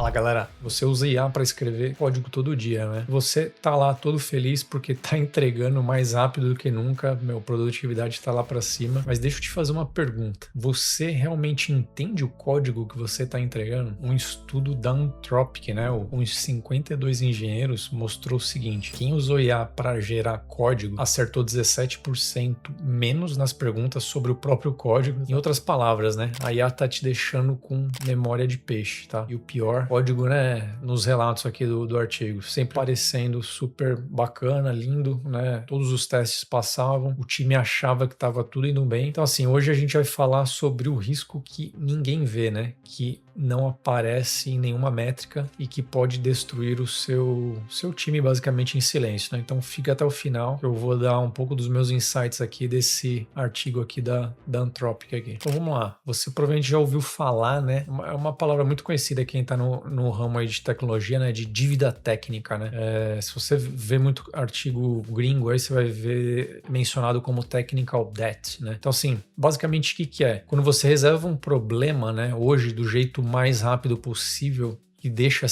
Fala galera, você usa IA para escrever código todo dia, né? Você tá lá todo feliz porque tá entregando mais rápido do que nunca, produtividade tá lá para cima. Mas deixa eu te fazer uma pergunta. Você realmente entende o código que você tá entregando? Um estudo da Anthropic, né? Uns 52 engenheiros mostrou o seguinte: quem usou IA para gerar código acertou 17% menos nas perguntas sobre o próprio código. Em outras palavras, né? A IA tá te deixando com memória de peixe, tá? E o pior, código, né, nos relatos aqui do artigo, sempre parecendo super bacana, lindo, né, todos os testes passavam, o time achava que estava tudo indo bem. Então assim, hoje a gente vai falar sobre o risco que ninguém vê, né, que não aparece em nenhuma métrica e que pode destruir o seu time basicamente em silêncio, né? Então fica até o final, que eu vou dar um pouco dos meus insights aqui desse artigo aqui da Anthropic aqui. Então vamos lá, você provavelmente já ouviu falar, né, é uma palavra muito conhecida quem está no ramo aí de tecnologia, né, de dívida técnica, né? Se você vê muito artigo gringo aí, você vai ver mencionado como technical debt, né? Então assim, basicamente o que é? Quando você resolve um problema, né, hoje do jeito mais rápido possível, e deixa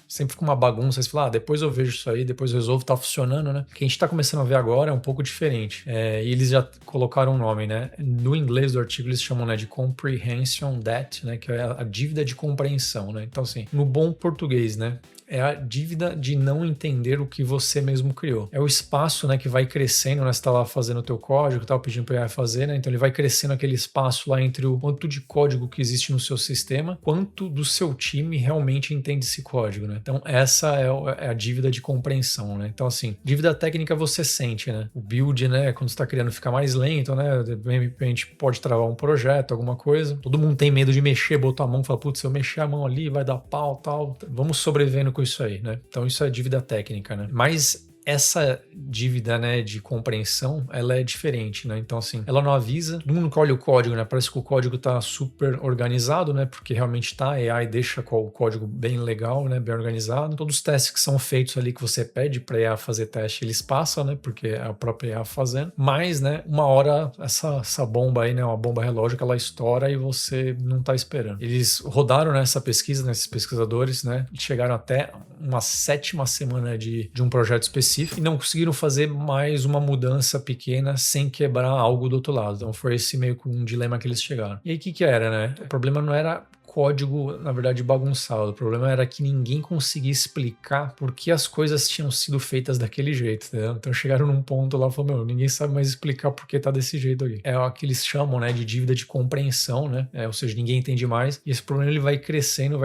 sempre fica uma bagunça, você fala, depois eu vejo isso aí, depois eu resolvo, tá funcionando, né? O que a gente tá começando a ver agora é um pouco diferente. E eles já colocaram um nome, né? No inglês do artigo eles chamam, né, de comprehension debt, né? Que é a dívida de compreensão, né? Então assim, no bom português, né? É a dívida de não entender o que você mesmo criou. É o espaço, né, que vai crescendo, né? Você tá lá fazendo o teu código, tá pedindo para ele fazer, né? Então ele vai crescendo aquele espaço lá entre o quanto de código que existe no seu sistema, quanto do seu time realmente entende esse código, né? Então essa é a dívida de compreensão, né? Então assim, dívida técnica você sente, né? O build, né, quando você tá criando fica mais lento, né? De repente pode travar um projeto, alguma coisa. Todo mundo tem medo de mexer, botar a mão, fala, putz, se eu mexer a mão ali vai dar pau, tal. Vamos sobrevivendo com isso aí, né? Então isso é dívida técnica, né? Mas essa dívida, né, de compreensão, ela é diferente, né? Então, assim, ela não avisa. Todo mundo que olha o código, né? Parece que o código tá super organizado, né? Porque realmente tá. A AI deixa o código bem legal, né? Bem organizado. Todos os testes que são feitos ali que você pede pra IA fazer teste, eles passam, né? Porque é a própria IA fazendo. Mas, né? Uma hora essa bomba aí, né? Uma bomba relógio que ela estoura e você não tá esperando. Eles rodaram nessa pesquisa, né? Esses pesquisadores, né? Chegaram até uma 7ª semana de um projeto específico e não conseguiram fazer mais uma mudança pequena sem quebrar algo do outro lado. Então foi esse meio que um dilema que eles chegaram. E aí o que era, né? O problema não era código, na verdade, bagunçado. O problema era que ninguém conseguia explicar por que as coisas tinham sido feitas daquele jeito, entendeu? Então chegaram num ponto lá e falaram, ninguém sabe mais explicar por que tá desse jeito aqui. É o que eles chamam, né, de dívida de compreensão, né? Ou seja, ninguém entende mais. E esse problema ele vai crescendo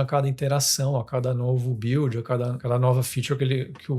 a cada interação, a cada novo build, a cada nova feature que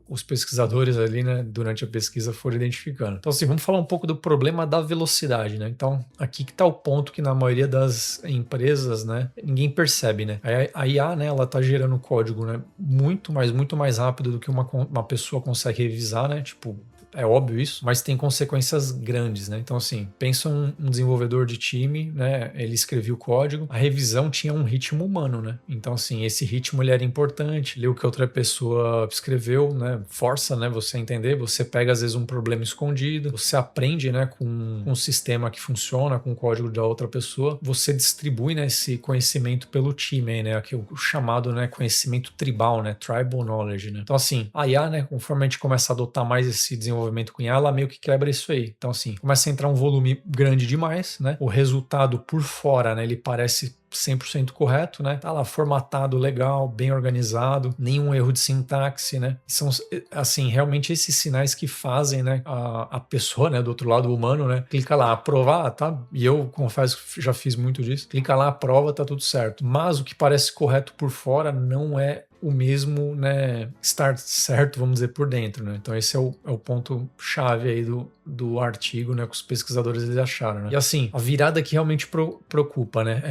os pesquisadores ali, né, durante a pesquisa foram identificando. Então, assim, vamos falar um pouco do problema da velocidade, né? Então, aqui que tá o ponto que na maioria das empresas, né, ninguém percebe, né? A IA, né, ela tá gerando código, né, muito mais rápido do que uma pessoa consegue revisar, né? Tipo, é óbvio isso, mas tem consequências grandes, né? Então, assim, pensa um desenvolvedor de time, né? Ele escrevia o código, a revisão tinha um ritmo humano, né? Então, assim, esse ritmo ele era importante, ler o que outra pessoa escreveu, né? Força, né? Você entender, você pega às vezes um problema escondido, você aprende, né? Com um sistema que funciona, com o código da outra pessoa, você distribui, né? Esse conhecimento pelo time, né? Aqui o chamado, né? Conhecimento tribal, né? Tribal knowledge, né? Então, assim, a IA, né? Conforme a gente começa a adotar mais esse desenvolvimento com IA, ela meio que quebra isso aí. Então, assim, começa a entrar um volume grande demais, né? O resultado por fora, né? Ele parece 100% correto, né? Tá lá formatado legal, bem organizado, nenhum erro de sintaxe, né? São, assim, realmente esses sinais que fazem, né, a pessoa, né, do outro lado, o humano, né? Clica lá, aprovar, tá? E eu confesso que já fiz muito disso. Clica lá, aprova, tá tudo certo. Mas o que parece correto por fora não é o mesmo, né, estar certo, vamos dizer, por dentro, né? Então esse é o ponto chave aí do artigo, né, que os pesquisadores eles acharam, né? E assim, a virada que realmente preocupa, né?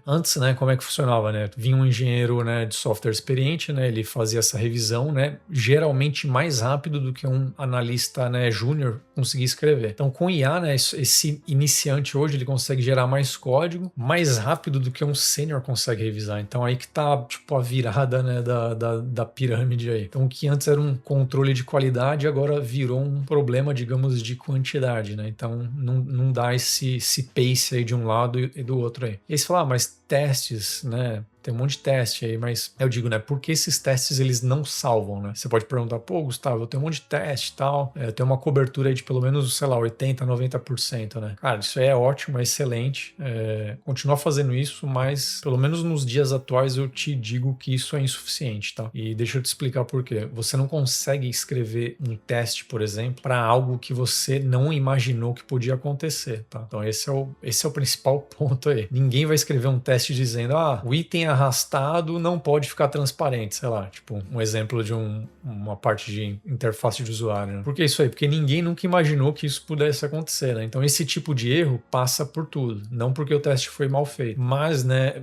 Antes, né, como é que funcionava, né? Vinha um engenheiro, né, de software experiente, né? Ele fazia essa revisão, né? Geralmente mais rápido do que um analista, né, júnior conseguia escrever. Então com IA, né, esse iniciante hoje ele consegue gerar mais código mais rápido do que um sênior consegue revisar. Então aí que tá, tipo, a virada, né, da pirâmide aí. Então o que antes era um controle de qualidade agora virou um problema, digamos, de quantidade, né? Então não dá esse pace aí de um lado e do outro aí. E aí você fala, mas testes, né? Tem um monte de teste aí, mas eu digo, né? Por que esses testes eles não salvam, né? Você pode perguntar, pô, Gustavo, eu tenho um monte de teste e tal, eu tenho uma cobertura aí de pelo menos, sei lá, 80, 90%, né? Cara, isso aí é ótimo, é excelente. Continua fazendo isso, mas pelo menos nos dias atuais eu te digo que isso é insuficiente, tá? E deixa eu te explicar por quê. Você não consegue escrever um teste, por exemplo, para algo que você não imaginou que podia acontecer, tá? Então esse é o principal ponto aí. Ninguém vai escrever um teste dizendo, o item arrastado não pode ficar transparente, sei lá, tipo um exemplo de uma parte de interface de usuário, né? Por que isso aí? Porque ninguém nunca imaginou que isso pudesse acontecer, né? Então esse tipo de erro passa por tudo, não porque o teste foi mal feito, mas, né,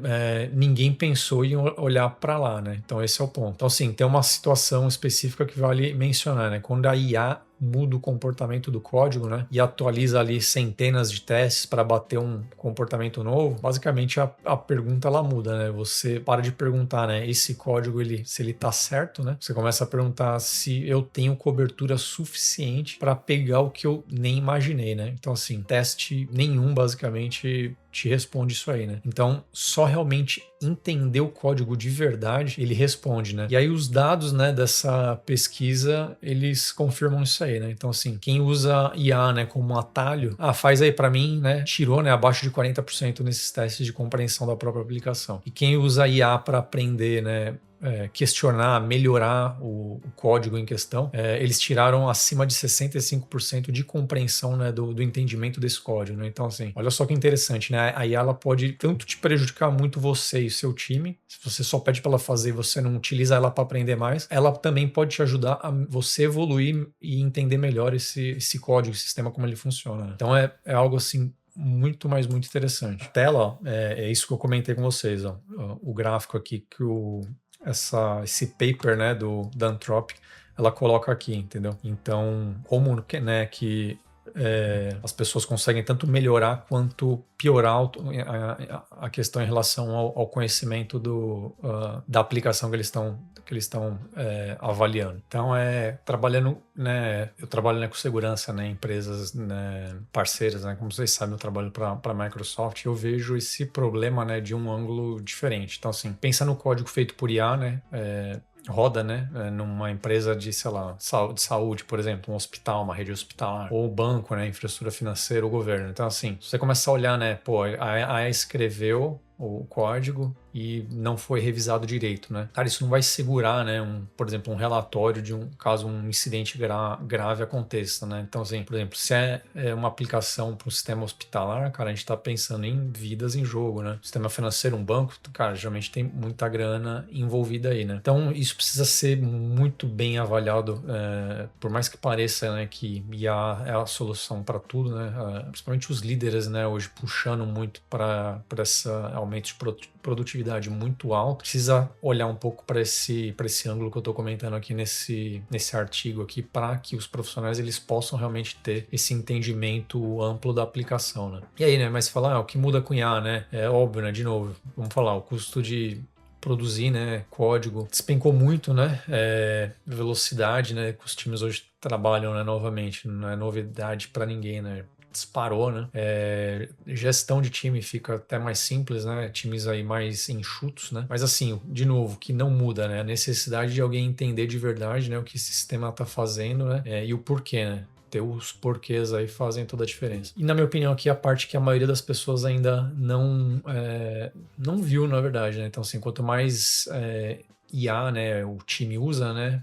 ninguém pensou em olhar para lá, né? Então esse é o ponto. Então assim, tem uma situação específica que vale mencionar, né? Quando a IA muda o comportamento do código, né? E atualiza ali centenas de testes para bater um comportamento novo, basicamente a pergunta ela muda, né? Você para de perguntar, né? Esse código, se ele tá certo, né? Você começa a perguntar se eu tenho cobertura suficiente para pegar o que eu nem imaginei, né? Então, assim, teste nenhum, basicamente, te responde isso aí, né? Então, só realmente entender o código de verdade, ele responde, né? E aí os dados, né, dessa pesquisa, eles confirmam isso aí, né? Então, assim, quem usa IA, né, como um atalho, faz aí para mim, né, tirou, né, abaixo de 40% nesses testes de compreensão da própria aplicação. E quem usa IA para aprender, né, questionar, melhorar o código em questão, eles tiraram acima de 65% de compreensão, né, do entendimento desse código, né? Então, assim, olha só que interessante, né? A IA ela pode tanto te prejudicar muito você e seu time, se você só pede para ela fazer e você não utiliza ela para aprender mais, ela também pode te ajudar a você evoluir e entender melhor esse código, esse sistema, como ele funciona, né? Então, é algo assim muito, mas muito interessante. A tela, ó, é isso que eu comentei com vocês, ó, o gráfico aqui que esse paper, né, da Anthropic, ela coloca aqui, entendeu? Então, como né, que as pessoas conseguem tanto melhorar quanto piorar a questão em relação ao conhecimento da aplicação que eles estão avaliando. Então, trabalhando, né, eu trabalho, né, com segurança, né, em empresas, né, parceiras, né, como vocês sabem, eu trabalho para a Microsoft e eu vejo esse problema, né, de um ângulo diferente. Então, assim, pensa no código feito por IA, né, roda, né, numa empresa de, sei lá, de saúde, por exemplo, um hospital, uma rede hospitalar, ou banco, né, infraestrutura financeira, ou governo. Então, assim, você começa a olhar, né, pô, a AI escreveu o código e não foi revisado direito, né? Cara, isso não vai segurar, né, por exemplo, um relatório de caso um incidente grave aconteça, né? Então, assim, por exemplo, se é uma aplicação para um sistema hospitalar, cara, a gente está pensando em vidas em jogo, né? Sistema financeiro, um banco, cara, geralmente tem muita grana envolvida aí, né? Então, isso precisa ser muito bem avaliado, por mais que pareça, né, que IA é a solução para tudo, né? Principalmente os líderes, né, hoje puxando muito para esse aumento de produtividade muito alto, precisa olhar um pouco para esse ângulo que eu estou comentando aqui nesse artigo aqui, para que os profissionais eles possam realmente ter esse entendimento amplo da aplicação, né? E aí, né, mas falar, o que muda com IA, né? É óbvio, né, de novo, vamos falar, o custo de produzir, né, código despencou muito, né, velocidade, né, que os times hoje trabalham, né, novamente, não é novidade para ninguém, né, disparou, né? Gestão de time fica até mais simples, né? Times aí mais enxutos, né? Mas assim, de novo, que não muda, né? A necessidade de alguém entender de verdade, né, o que esse sistema está fazendo, né? E o porquê, né? Ter os porquês aí fazem toda a diferença. E na minha opinião aqui, a parte que a maioria das pessoas ainda não viu, na verdade, né? Então, assim, quanto mais IA, né, o time usa, né,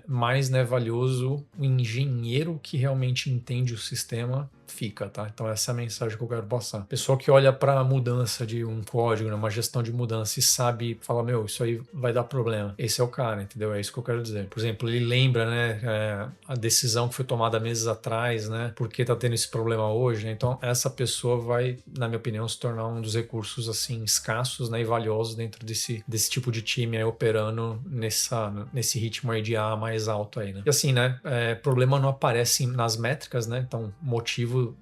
mais, né, valioso o engenheiro que realmente entende o sistema fica, tá? Então essa é a mensagem que eu quero passar. Pessoa que olha para a mudança de um código, né, uma gestão de mudança e sabe, fala, meu, isso aí vai dar problema. Esse é o cara, entendeu? É isso que eu quero dizer. Por exemplo, ele lembra, né, a decisão que foi tomada meses atrás, né, por que tá tendo esse problema hoje, né? Então essa pessoa vai, na minha opinião, se tornar um dos recursos, assim, escassos, né, e valiosos dentro desse tipo de time aí operando nesse ritmo aí de A mais alto aí, né? E assim, né, problema não aparece nas métricas, né? Então, motivo motivo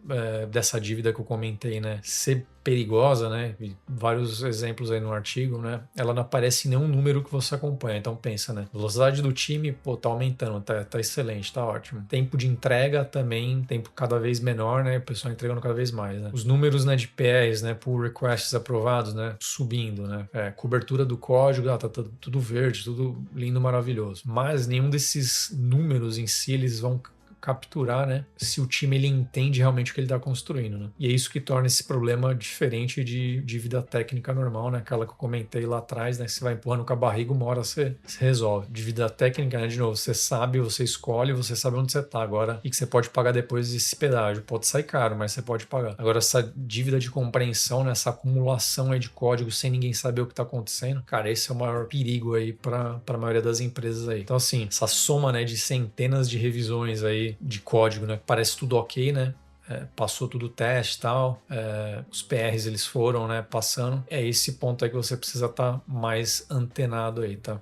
dessa dívida que eu comentei, né, ser perigosa, né, e vários exemplos aí no artigo, né, ela não aparece em nenhum número que você acompanha. Então pensa, né, velocidade do time, pô, tá aumentando, tá excelente, tá ótimo. Tempo de entrega também, tempo cada vez menor, né, o pessoal entregando cada vez mais, né. Os números, né, de PRs, né, pull requests aprovados, né, subindo, né, cobertura do código, tá tudo verde, tudo lindo, maravilhoso. Mas nenhum desses números em si, eles vão capturar, né, se o time ele entende realmente o que ele está construindo, né? E é isso que torna esse problema diferente de dívida técnica normal, né? Aquela que eu comentei lá atrás, né? Que você vai empurrando com a barriga, uma hora você resolve. Dívida técnica, né? De novo, você sabe, você escolhe, você sabe onde você está agora e que você pode pagar depois desse pedágio. Pode sair caro, mas você pode pagar. Agora, essa dívida de compreensão, né? Essa acumulação aí de código sem ninguém saber o que está acontecendo, cara, esse é o maior perigo aí para a maioria das empresas aí. Então, assim, essa soma, né, de centenas de revisões aí de código, né? Parece tudo ok, né? Passou tudo o teste e tal, os PRs eles foram, né, passando. É esse ponto aí que você precisa estar mais antenado aí, tá?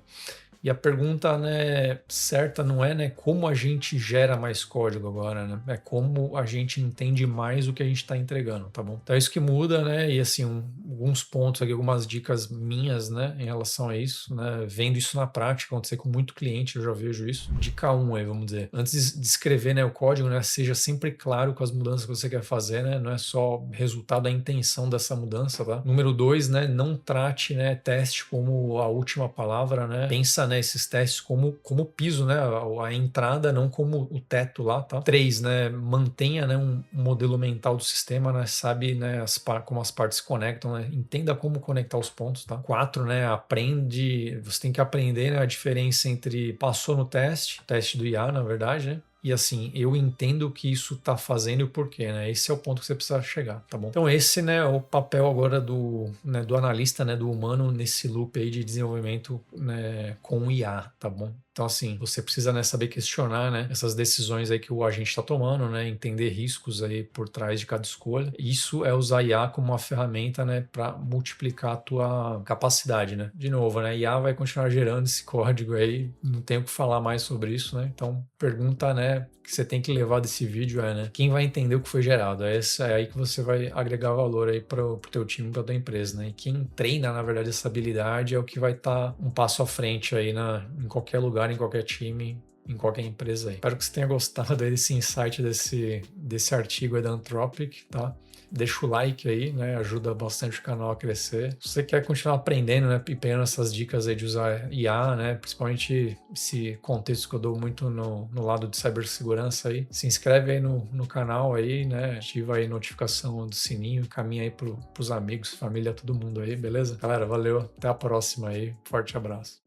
E a pergunta, né, certa não é, né, como a gente gera mais código agora, né? É como a gente entende mais o que a gente está entregando, tá bom? Então é isso que muda, né? E assim, alguns pontos aqui, algumas dicas minhas, né, em relação a isso, né? Vendo isso na prática, acontecer com muito cliente, eu já vejo isso. Dica 1 aí, vamos dizer. Antes de escrever, né, o código, né, seja sempre claro com as mudanças que você quer fazer, né? Não é só resultado da intenção dessa mudança, tá? Número 2, né, não trate, né, teste como a última palavra, né? Pensa, né, esses testes como piso, né, a entrada, não como o teto lá, tá? 3, né, mantenha, né, um modelo mental do sistema, né, sabe, né, como as partes se conectam, né, entenda como conectar os pontos, tá? 4, né, você tem que aprender, né, a diferença entre passou no teste do IA, na verdade, né? E assim, eu entendo o que isso está fazendo e o porquê, né? Esse é o ponto que você precisa chegar, tá bom? Então esse, né, é o papel agora do analista, né, do humano nesse loop aí de desenvolvimento, né, com o IA, tá bom? Então, assim, você precisa, né, saber questionar, né, essas decisões aí que o agente está tomando, né, entender riscos aí por trás de cada escolha. Isso é usar IA como uma ferramenta, né, para multiplicar a tua capacidade, né? De novo, né, IA vai continuar gerando esse código aí, não tenho o que falar mais sobre isso, né? Então, pergunta, né, que você tem que levar desse vídeo né, quem vai entender o que foi gerado? É aí que você vai agregar valor aí para o teu time, para tua empresa, né? E quem treina, na verdade, essa habilidade é o que vai estar um passo à frente aí em qualquer lugar, em qualquer time, em qualquer empresa aí. Espero que você tenha gostado aí desse insight desse artigo aí da Anthropic, tá? Deixa o like aí, né? Ajuda bastante o canal a crescer. Se você quer continuar aprendendo, né? E pegando essas dicas aí de usar IA, né? Principalmente esse contexto que eu dou muito no lado de cibersegurança aí. Se inscreve aí no canal aí, né? Ativa aí a notificação do sininho, caminha aí pros amigos, família, todo mundo aí, beleza? Galera, valeu. Até a próxima aí. Forte abraço.